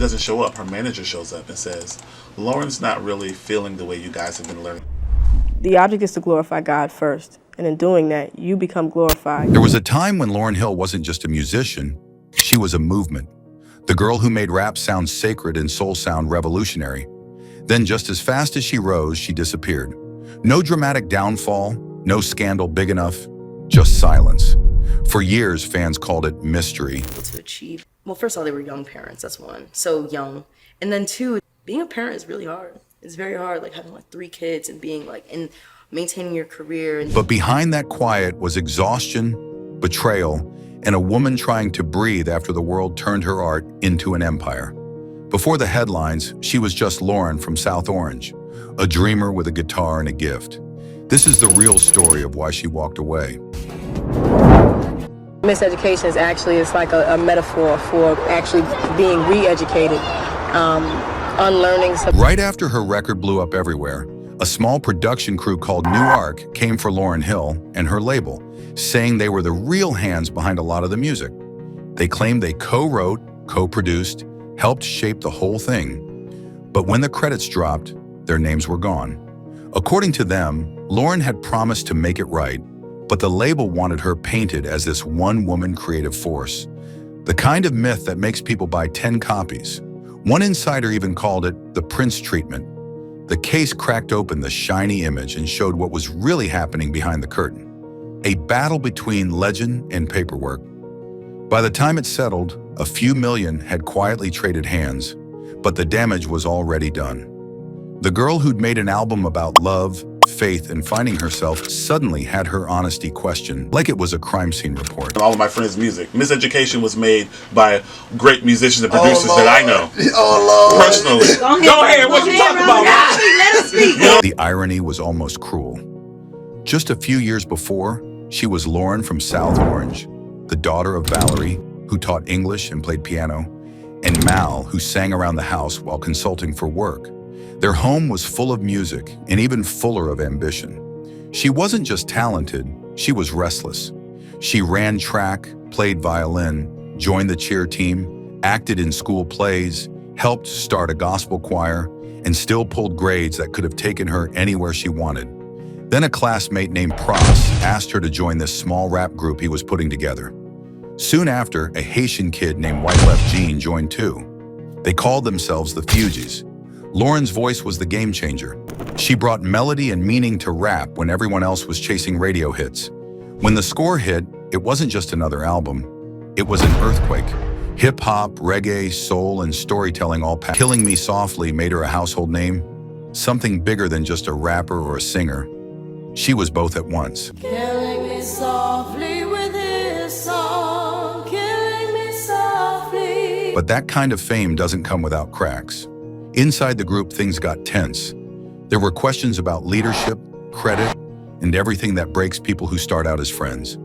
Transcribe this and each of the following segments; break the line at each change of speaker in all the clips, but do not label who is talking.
doesn't show up. Her manager shows up and says, Lauryn's not really feeling the way you guys have been learning.
The object is to glorify God first, and in doing that, you become glorified.
There was a time when Lauryn Hill wasn't just a musician, she was a movement. The girl who made rap sound sacred and soul sound revolutionary. Then just as fast as she rose, she disappeared. No dramatic downfall, no scandal big enough, just silence. For years, fans called it mystery.
To achieve, well, first of all, they were young parents, that's one, so young. And then two, being a parent is really hard. It's very hard, like having like 3 kids and being like, and maintaining your career.
But behind that quiet was exhaustion, betrayal, and a woman trying to breathe after the world turned her art into an empire. Before the headlines, she was just Lauryn from South Orange, a dreamer with a guitar and a gift. This is the real story of why she walked away.
Miseducation is actually, it's like a metaphor for actually being re-educated, unlearning.
Right after her record blew up everywhere, a small production crew called New Arc came for Lauryn Hill and her label, saying they were the real hands behind a lot of the music. They claimed they co-wrote, co-produced, helped shape the whole thing. But when the credits dropped, their names were gone. According to them, Lauryn had promised to make it right, but the label wanted her painted as this one-woman creative force. The kind of myth that makes people buy 10 copies. One insider even called it the Prince treatment. The case cracked open the shiny image and showed what was really happening behind the curtain. A battle between legend and paperwork. By the time it settled, a few million had quietly traded hands, but the damage was already done. The girl who'd made an album about love, faith, and finding herself suddenly had her honesty questioned, like it was a crime scene report.
All of my friends' music. Miseducation was made by great musicians and producers that I know. Personally. Go ahead, what you talking about?
Let us speak.
The irony was almost cruel. Just a few years before, she was Lauryn from South Orange, the daughter of Valerie, who taught English and played piano, and Mal, who sang around the house while consulting for work. Their home was full of music and even fuller of ambition. She wasn't just talented, she was restless. She ran track, played violin, joined the cheer team, acted in school plays, helped start a gospel choir, and still pulled grades that could have taken her anywhere she wanted. Then a classmate named Pross asked her to join this small rap group he was putting together. Soon after, a Haitian kid named White Left Jean joined too. They called themselves the Fugees. Lauryn's voice was the game changer. She brought melody and meaning to rap when everyone else was chasing radio hits. When the score hit, it wasn't just another album. It was an earthquake. Hip-hop, reggae, soul, and storytelling all packed. Killing Me Softly made her a household name, something bigger than just a rapper or a singer. She was both at once.
Killing me softly with his song, killing me softly.
But that kind of fame doesn't come without cracks. Inside the group, things got tense. There were questions about leadership, credit, and everything that breaks people who start out as friends.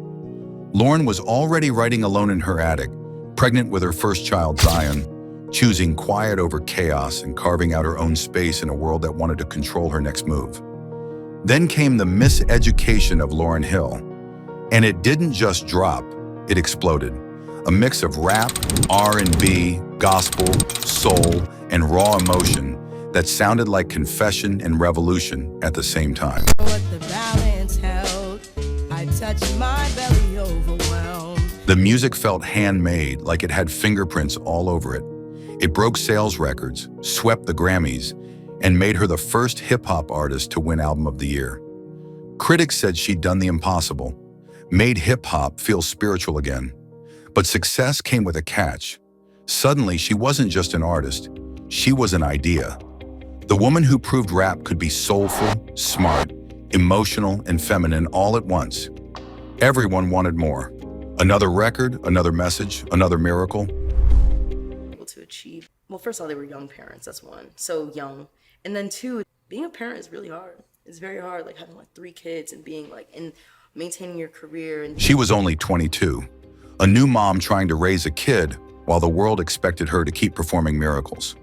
Lauryn was already writing alone in her attic, pregnant with her first child, Zion, choosing quiet over chaos and carving out her own space in a world that wanted to control her next move. Then came the Miseducation of Lauryn Hill. And it didn't just drop, it exploded. A mix of rap, R&B, gospel, soul, and raw emotion that sounded like confession and revolution at the same time.
What the balance held, I touched my belly overwhelmed.
The music felt handmade, like it had fingerprints all over it. It broke sales records, swept the Grammys, and made her the first hip-hop artist to win Album of the Year. Critics said she'd done the impossible, made hip-hop feel spiritual again. But success came with a catch. Suddenly, she wasn't just an artist, she was an idea. The woman who proved rap could be soulful, smart, emotional, and feminine all at once. Everyone wanted more. Another record, another message, another miracle.
To achieve, well, first of all, they were young parents, that's one, so young. And then two, being a parent is really hard. It's very hard, like having like 3 kids and being like, and maintaining your career. And
she was only 22, a new mom trying to raise a kid while the world expected her to keep performing miracles.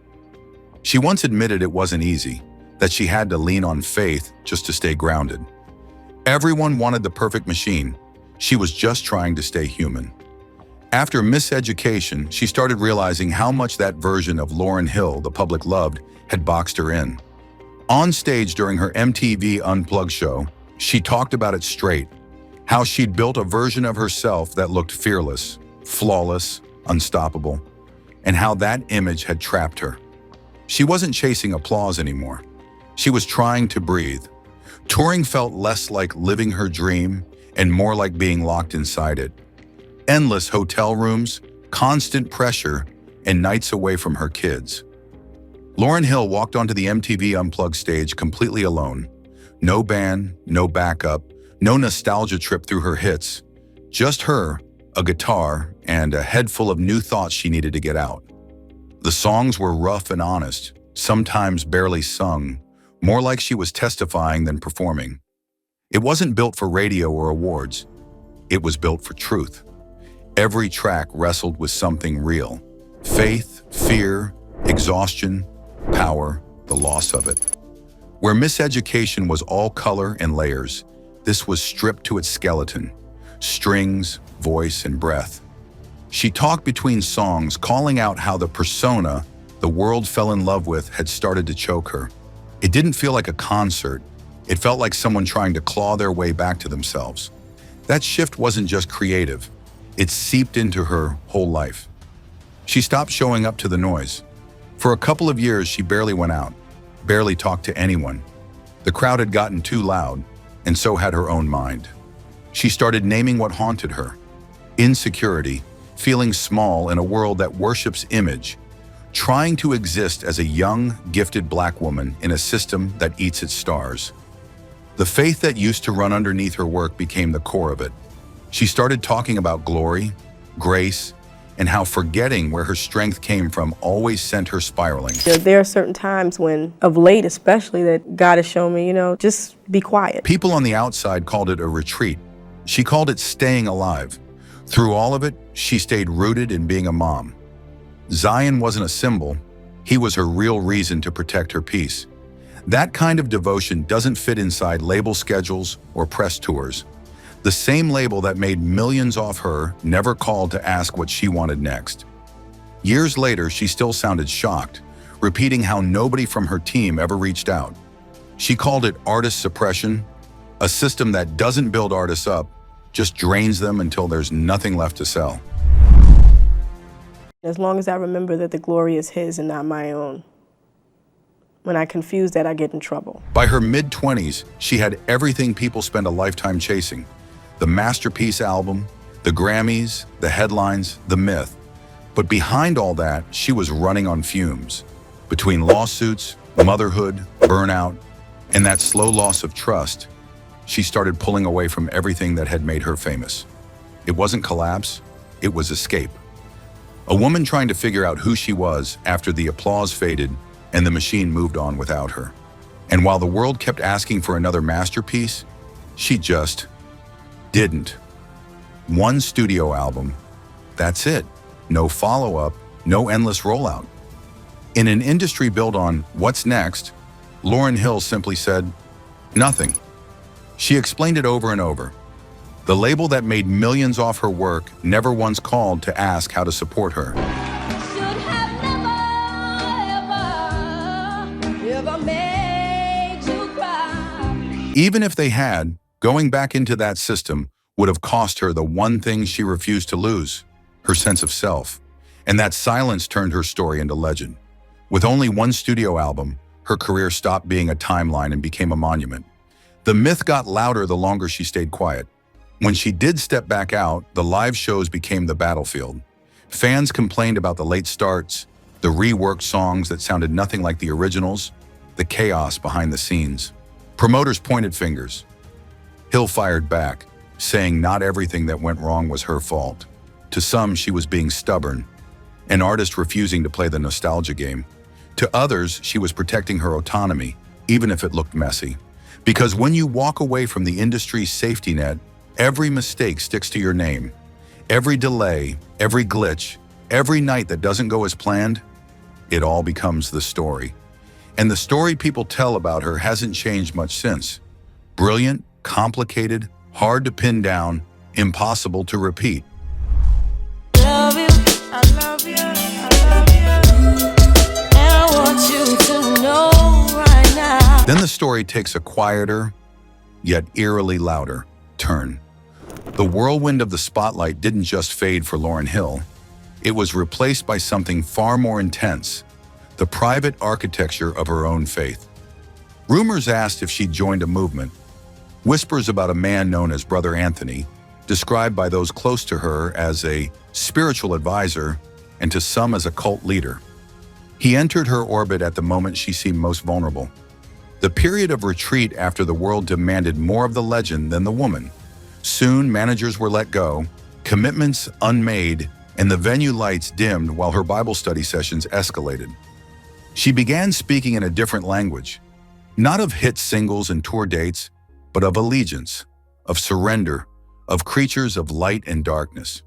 She once admitted it wasn't easy, that she had to lean on faith just to stay grounded. Everyone wanted the perfect machine. She was just trying to stay human. After Miseducation, she started realizing how much that version of Lauryn Hill the public loved had boxed her in. On stage during her MTV Unplugged show, she talked about it straight, how she'd built a version of herself that looked fearless, flawless, unstoppable, and how that image had trapped her. She wasn't chasing applause anymore. She was trying to breathe. Touring felt less like living her dream and more like being locked inside it. Endless hotel rooms, constant pressure, and nights away from her kids. Lauryn Hill walked onto the MTV Unplugged stage completely alone. No band, no backup, no nostalgia trip through her hits. Just her, a guitar, and a head full of new thoughts she needed to get out. The songs were rough and honest, sometimes barely sung, more like she was testifying than performing. It wasn't built for radio or awards. It was built for truth. Every track wrestled with something real. Faith, fear, exhaustion, power, the loss of it. Where Miseducation was all color and layers, this was stripped to its skeleton, strings, voice, and breath. She talked between songs, calling out how the persona the world fell in love with had started to choke her. It didn't feel like a concert. It felt like someone trying to claw their way back to themselves. That shift wasn't just creative. It seeped into her whole life. She stopped showing up to the noise. For a couple of years, she barely went out, barely talked to anyone. The crowd had gotten too loud, and so had her own mind. She started naming what haunted her. Insecurity, feeling small in a world that worships image, trying to exist as a young, gifted Black woman in a system that eats its stars. The faith that used to run underneath her work became the core of it. She started talking about glory, grace, and how forgetting where her strength came from always sent her spiraling.
There are certain times when, of late especially, that God has shown me, just be quiet.
People on the outside called it a retreat. She called it staying alive. Through all of it, she stayed rooted in being a mom. Zion wasn't a symbol. He was her real reason to protect her peace. That kind of devotion doesn't fit inside label schedules or press tours. The same label that made millions off her never called to ask what she wanted next. Years later, she still sounded shocked, repeating how nobody from her team ever reached out. She called it artist suppression, a system that doesn't build artists up, just drains them until there's nothing left to sell.
As long as I remember that the glory is His and not my own. When I confuse that, I get in trouble.
By her mid-20s, she had everything people spend a lifetime chasing. The masterpiece album, the Grammys, the headlines, the myth. But behind all that, she was running on fumes. Between lawsuits, motherhood, burnout, and that slow loss of trust, she started pulling away from everything that had made her famous. It wasn't collapse, it was escape. A woman trying to figure out who she was after the applause faded and the machine moved on without her. And while the world kept asking for another masterpiece, she just didn't. One studio album, that's it. No follow-up, no endless rollout. In an industry built on what's next, Lauryn Hill simply said, nothing. She explained it over and over. The label that made millions off her work never once called to ask how to support her.
Should have never, ever made you cry.
Even if they had, going back into that system would have cost her the one thing she refused to lose, her sense of self. And that silence turned her story into legend. With only one studio album, her career stopped being a timeline and became a monument. The myth got louder the longer she stayed quiet. When she did step back out, the live shows became the battlefield. Fans complained about the late starts, the reworked songs that sounded nothing like the originals, the chaos behind the scenes. Promoters pointed fingers. Hill fired back, saying not everything that went wrong was her fault. To some, she was being stubborn, an artist refusing to play the nostalgia game. To others, she was protecting her autonomy, even if it looked messy. Because when you walk away from the industry's safety net, every mistake sticks to your name. Every delay, every glitch, every night that doesn't go as planned, it all becomes the story. And the story people tell about her hasn't changed much since. Brilliant, complicated, hard to pin down, impossible to repeat.
Love And I want you to know right now.
Then the story takes a quieter, yet eerily louder, turn. The whirlwind of the spotlight didn't just fade for Lauryn Hill. It was replaced by something far more intense, the private architecture of her own faith. Rumors asked if she'd joined a movement. Whispers about a man known as Brother Anthony, described by those close to her as a spiritual advisor and to some as a cult leader. He entered her orbit at the moment she seemed most vulnerable. The period of retreat after the world demanded more of the legend than the woman. Soon, managers were let go, commitments unmade, and the venue lights dimmed while her Bible study sessions escalated. She began speaking in a different language, not of hit singles and tour dates, but of allegiance, of surrender, of creatures of light and darkness.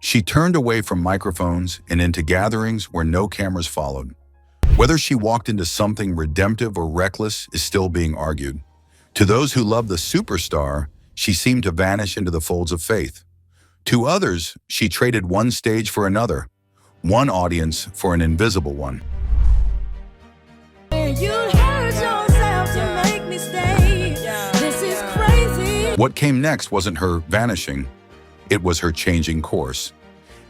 She turned away from microphones and into gatherings where no cameras followed. Whether she walked into something redemptive or reckless is still being argued. To those who love the superstar, she seemed to vanish into the folds of faith. To others, she traded one stage for another, one audience for an invisible one.
You hurt yourself to make me stay. This is crazy.
What came next wasn't her vanishing, it was her changing course.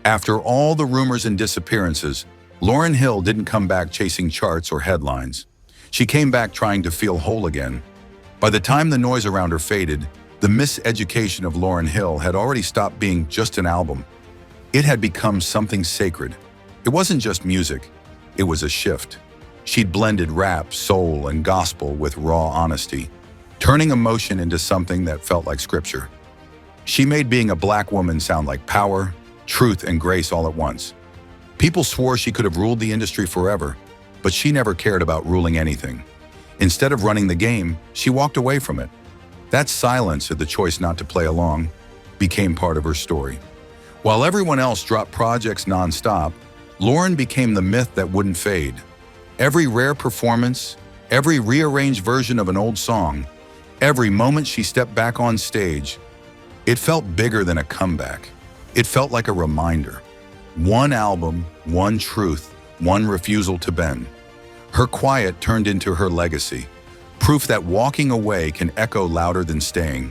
After all the rumors and disappearances, Lauryn Hill didn't come back chasing charts or headlines. She came back trying to feel whole again. By the time the noise around her faded, the Miseducation of Lauryn Hill had already stopped being just an album. It had become something sacred. It wasn't just music, it was a shift. She'd blended rap, soul, and gospel with raw honesty, turning emotion into something that felt like scripture. She made being a black woman sound like power, truth, and grace all at once. People swore she could have ruled the industry forever, but she never cared about ruling anything. Instead of running the game, she walked away from it. That silence, or the choice not to play along, became part of her story. While everyone else dropped projects nonstop, Lauryn became the myth that wouldn't fade. Every rare performance, every rearranged version of an old song, every moment she stepped back on stage, it felt bigger than a comeback. It felt like a reminder. One album, one truth, one refusal to bend. Her quiet turned into her legacy, proof that walking away can echo louder than staying.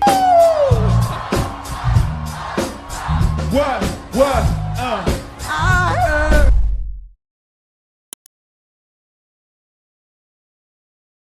What?